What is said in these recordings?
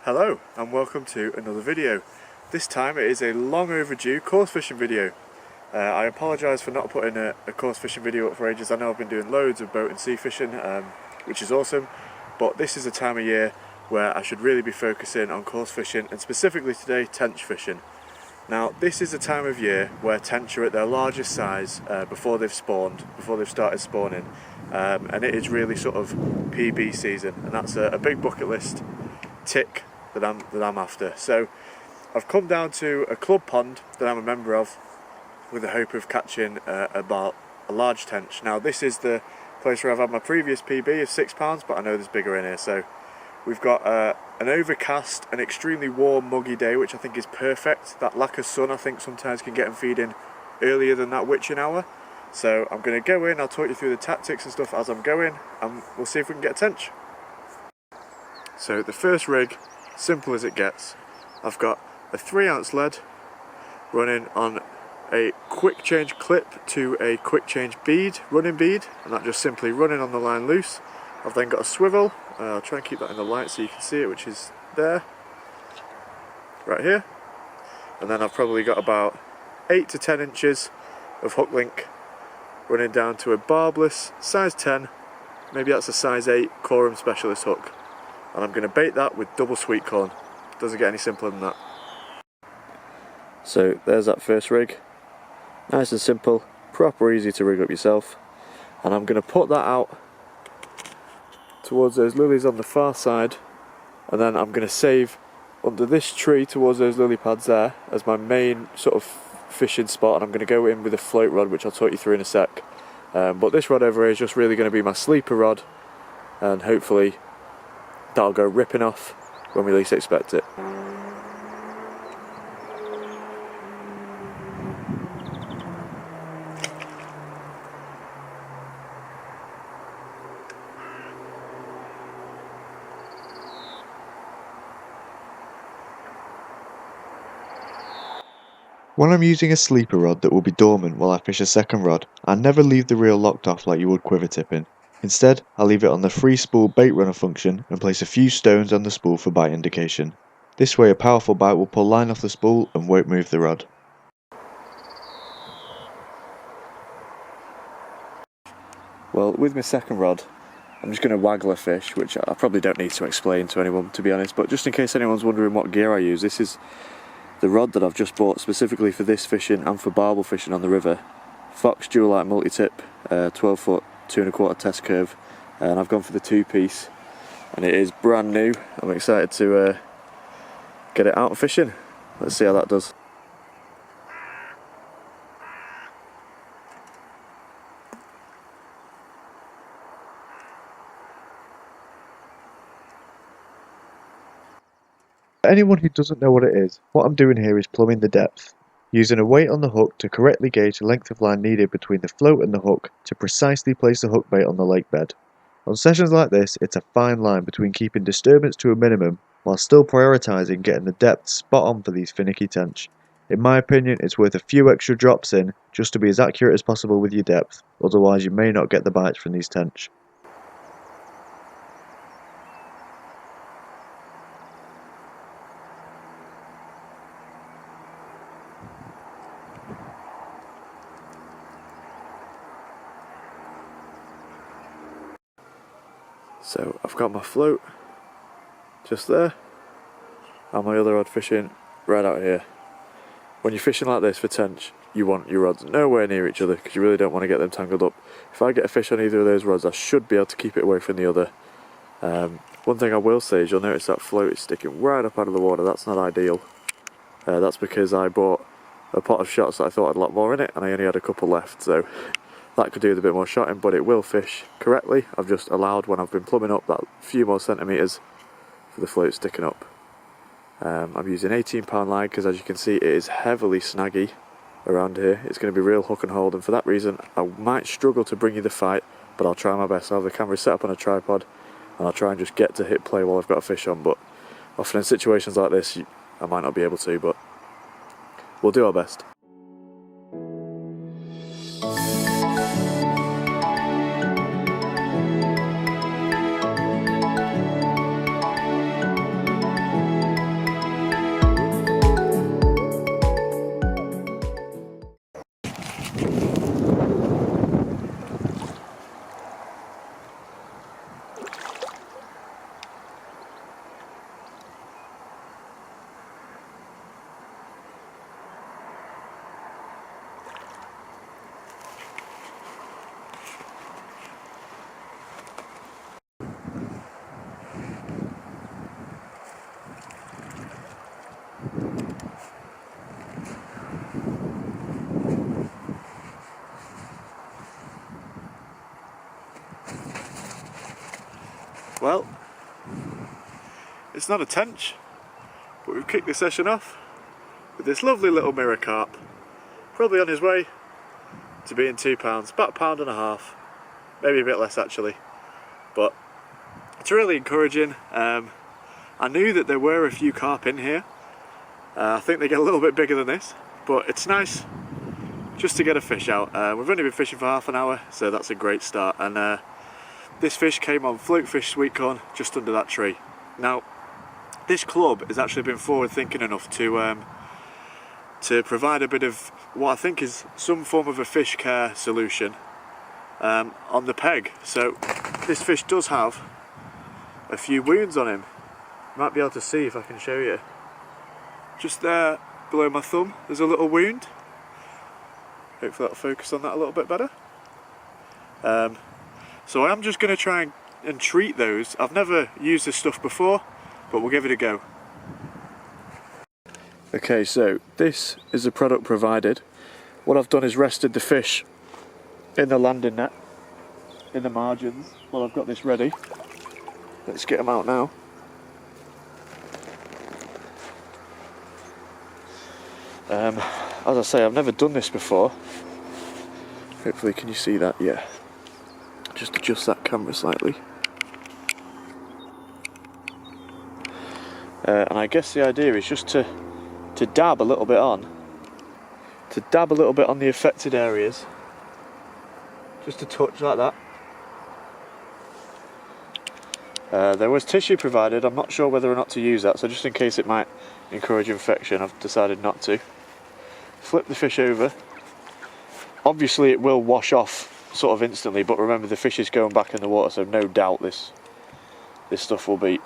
Hello and welcome to another video. This time it is a long overdue coarse fishing video. I apologise for not putting a coarse fishing video up for ages. I know I've been doing loads of boat and sea fishing, which is awesome, but this is a time of year where I should really be focusing on coarse fishing, and specifically today tench fishing. Now this is a time of year where tench are at their largest size before they've spawned, before they've started spawning, and it is really sort of PB season, and that's a big bucket list tick that I'm after. So I've come down to a club pond that I'm a member of with the hope of catching about a large tench. Now this is the place where I've had my previous PB of £6, but I know there's bigger in here. So we've got an overcast, an extremely warm, muggy day, which I think is perfect. That lack of sun I think sometimes can get them feeding earlier than that witching hour. So I'm going to go in, I'll talk you through the tactics and stuff as I'm going, and we'll see if we can get a tench. So the first rig, simple as it gets. I've got a 3-ounce lead running on a quick change clip to a quick change bead, running bead, and that just simply running on the line loose. I've then got a swivel. I'll try and keep that in the light so you can see it, which is there, right here. And then I've probably got about 8 to 10 inches of hook link running down to a barbless size 10, maybe that's a size 8 Coram specialist hook. And I'm going to bait that with double sweet corn. Doesn't get any simpler than that. So there's that first rig. Nice and simple, proper easy to rig up yourself. And I'm going to put that out towards those lilies on the far side, and then I'm going to save under this tree towards those lily pads there as my main sort of fishing spot, and I'm going to go in with a float rod, which I'll talk you through in a sec. But this rod over here is just really going to be my sleeper rod, and hopefully that'll go ripping off when we least expect it. When I'm using a sleeper rod that will be dormant while I fish a second rod, I never leave the reel locked off like you would quiver tipping. Instead, I leave it on the free spool bait runner function and place a few stones on the spool for bite indication. This way a powerful bite will pull line off the spool and won't move the rod. Well, with my second rod, I'm just going to waggler fish, which I probably don't need to explain to anyone, to be honest, but just in case anyone's wondering what gear I use, this is the rod that I've just bought specifically for this fishing and for barbel fishing on the river. Fox dual light multi-tip, 12 foot 2¼ test curve, and I've gone for the 2-piece, and it is brand new. I'm excited to get it out fishing. Let's see how that does. For anyone who doesn't know what it is, what I'm doing here is plumbing the depth, using a weight on the hook to correctly gauge the length of line needed between the float and the hook to precisely place the hook bait on the lake bed. On sessions like this, it's a fine line between keeping disturbance to a minimum while still prioritising getting the depth spot on for these finicky tench. In my opinion, it's worth a few extra drops in just to be as accurate as possible with your depth, otherwise you may not get the bites from these tench. So I've got my float just there, and my other rod fishing right out here. When you're fishing like this for tench, you want your rods nowhere near each other because you really don't want to get them tangled up. If I get a fish on either of those rods, I should be able to keep it away from the other. One thing I will say is you'll notice that float is sticking right up out of the water. That's not ideal. That's because I bought a pot of shots that I thought had a lot more in it, and I only had a couple left, so that could do with a bit more shotting, but it will fish correctly. I've just allowed, when I've been plumbing up, that few more centimetres for the float sticking up. I'm using 18-pound line because, as you can see, it is heavily snaggy around here. It's going to be real hook and hold, and for that reason I might struggle to bring you the fight, but I'll try my best. I'll have the camera set up on a tripod and I'll try and just get to hit play while I've got a fish on, but often in situations like this I might not be able to, but we'll do our best. Well, it's not a tench, but we've kicked the session off with this lovely little mirrorcarp, probably on his way to being £2, about £1.50, maybe a bit less actually, but it's really encouraging. I knew that there were a few carp in here. I think they get a little bit bigger than this, but it's nice just to get a fish out. We've only been fishing for half an hour, so that's a great start. And this fish came on floatfish sweet corn just under that tree. Now, this club has actually been forward thinking enough to provide a bit of what I think is some form of a fish care solution on the peg. So this fish does have a few wounds on him. You might be able to see if I can show you. Just there below my thumb there's a little wound. Hopefully that'll focus on that a little bit better. So I am just going to try and treat those. I've never used this stuff before, but we'll give it a go. Okay, so this is the product provided. What I've done is rested the fish in the landing net, in the margins, while I've got this ready. Let's get them out now. As I say, I've never done this before. Hopefully, can you see that? Yeah. Just adjust that camera slightly. And I guess the idea is just to dab a little bit on. To dab a little bit on the affected areas. Just a touch like that. There was tissue provided. I'm not sure whether or not to use that, so just in case it might encourage infection, I've decided not to. Flip the fish over. Obviously it will wash off sort of instantly, but remember the fish is going back in the water, so no doubt this stuff will be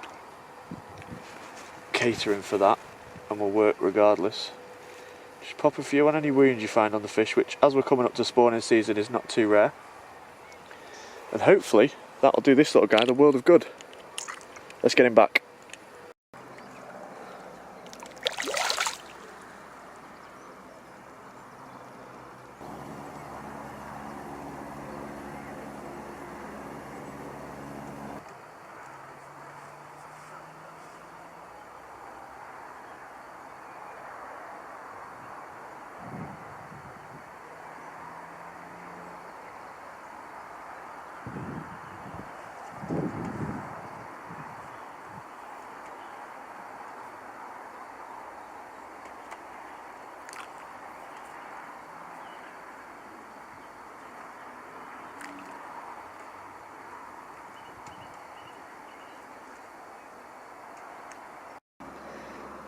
catering for that and will work regardless. Just pop a few on any wounds you find on the fish, which as we're coming up to spawning season is not too rare. And hopefully that'll do this little guy the world of good. Let's get him back.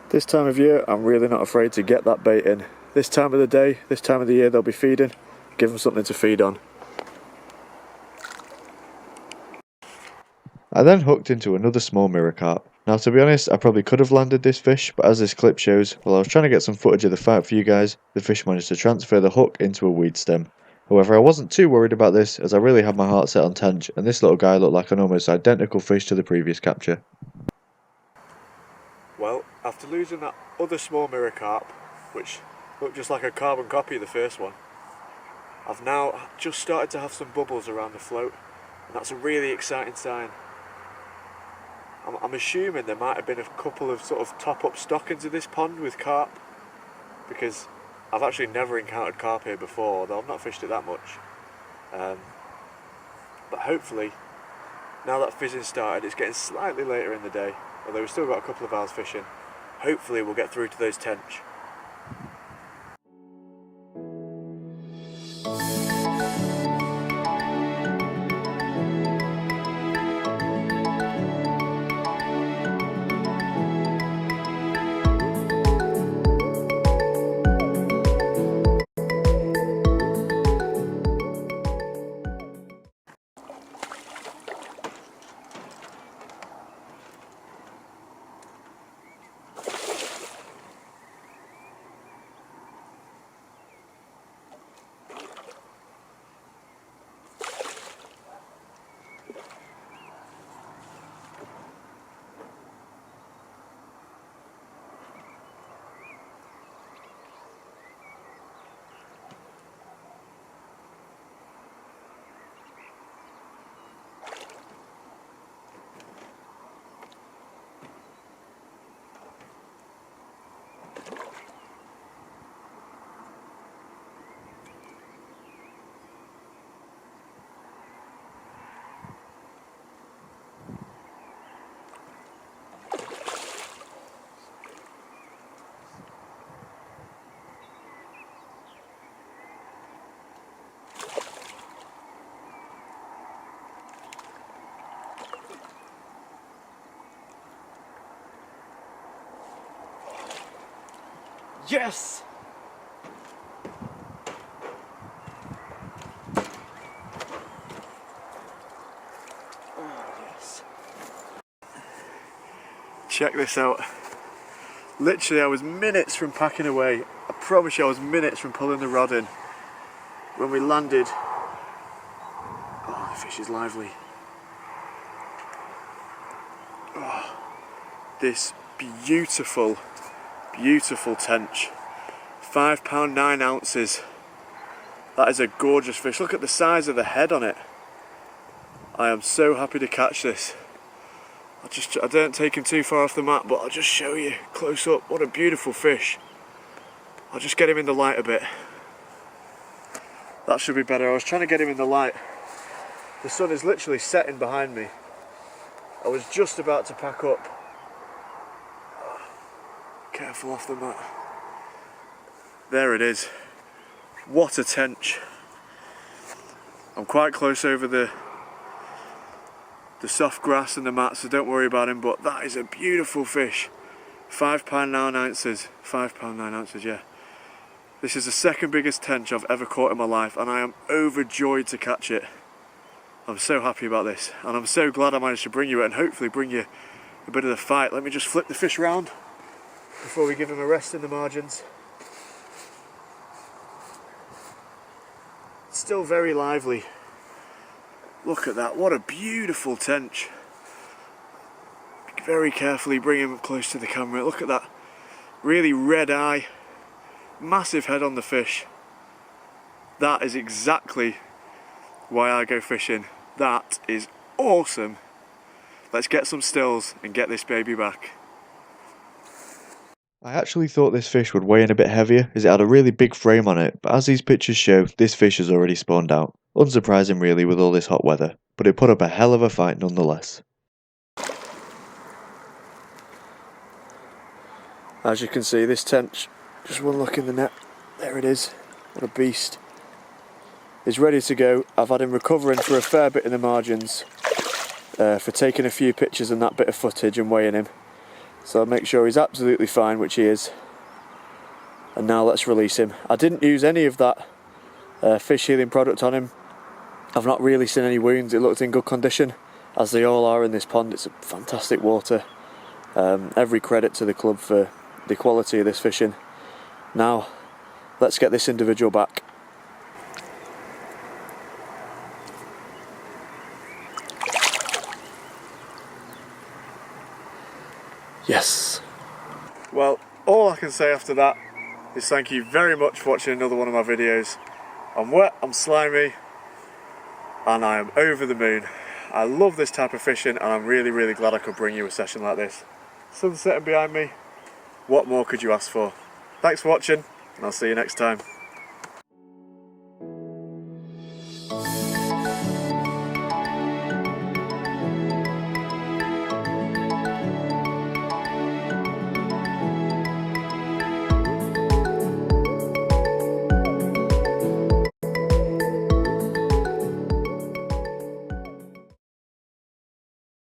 This time of year, I'm really not afraid to get that bait in. This time of the day, this time of the year, they'll be feeding. Give them something to feed on. I then hooked into another small mirrorcarp. Now to be honest, I probably could have landed this fish, but as this clip shows, while I was trying to get some footage of the fight for you guys, the fish managed to transfer the hook into a weed stem. However, I wasn't too worried about this, as I really had my heart set on tench, and this little guy looked like an almost identical fish to the previous capture. Well, after losing that other small mirrorcarp, which looked just like a carbon copy of the first one, I've now just started to have some bubbles around the float, and that's a really exciting sign. I'm assuming there might have been a couple of sort of top-up stockings of this pond with carp, because I've actually never encountered carp here before, although I've not fished it that much. But hopefully, now that fizzing started, it's getting slightly later in the day, although we've still got a couple of hours fishing. Hopefully we'll get through to those tench. Yes! Oh, yes. Check this out. Literally, I was minutes from packing away. I promise you, I was minutes from pulling the rod in. When we landed, oh, the fish is lively. Oh, this beautiful, beautiful tench. £5 9 ounces. That is a gorgeous fish. Look at the size of the head on it. I am so happy to catch this. I don't take him too far off the mat, but I'll just show you close up. What a beautiful fish. I'll just get him in the light a bit. That should be better. I was trying to get him in the light. The sun is literally setting behind me. I was just about to pack up. Careful off the mat. There it is. What a tench. I'm quite close over the soft grass and the mat, so don't worry about him, but that is a beautiful fish. £5 9 ounces. £5 9 ounces, yeah. This is the second biggest tench I've ever caught in my life, and I am overjoyed to catch it. I'm so happy about this, and I'm so glad I managed to bring you it and hopefully bring you a bit of the fight. Let me just flip the fish round before we give him a rest in the margins. Still very lively. Look at that, what a beautiful tench. Very carefully bring him up close to the camera. Look at that, really red eye, massive head on the fish. That is exactly why I go fishing. That is awesome. Let's get some stills and get this baby back. I actually thought this fish would weigh in a bit heavier as it had a really big frame on it, but as these pictures show, this fish has already spawned out. Unsurprising really with all this hot weather, but it put up a hell of a fight nonetheless. As you can see, this tench, just one look in the net, there it is, what a beast. He's ready to go. I've had him recovering for a fair bit in the margins for taking a few pictures and that bit of footage and weighing him. So I'll make sure he's absolutely fine, which he is. And now let's release him. I didn't use any of that fish healing product on him. I've not really seen any wounds. It looked in good condition, as they all are in this pond. It's a fantastic water. Every credit to the club for the quality of this fishing. Now, let's get this individual back. Yes. Well, all I can say after that is thank you very much for watching another one of my videos. I'm wet, I'm slimy, and I am over the moon. I love this type of fishing, and I'm really, really glad I could bring you a session like this. Sun setting behind me. What more could you ask for? Thanks for watching, and I'll see you next time.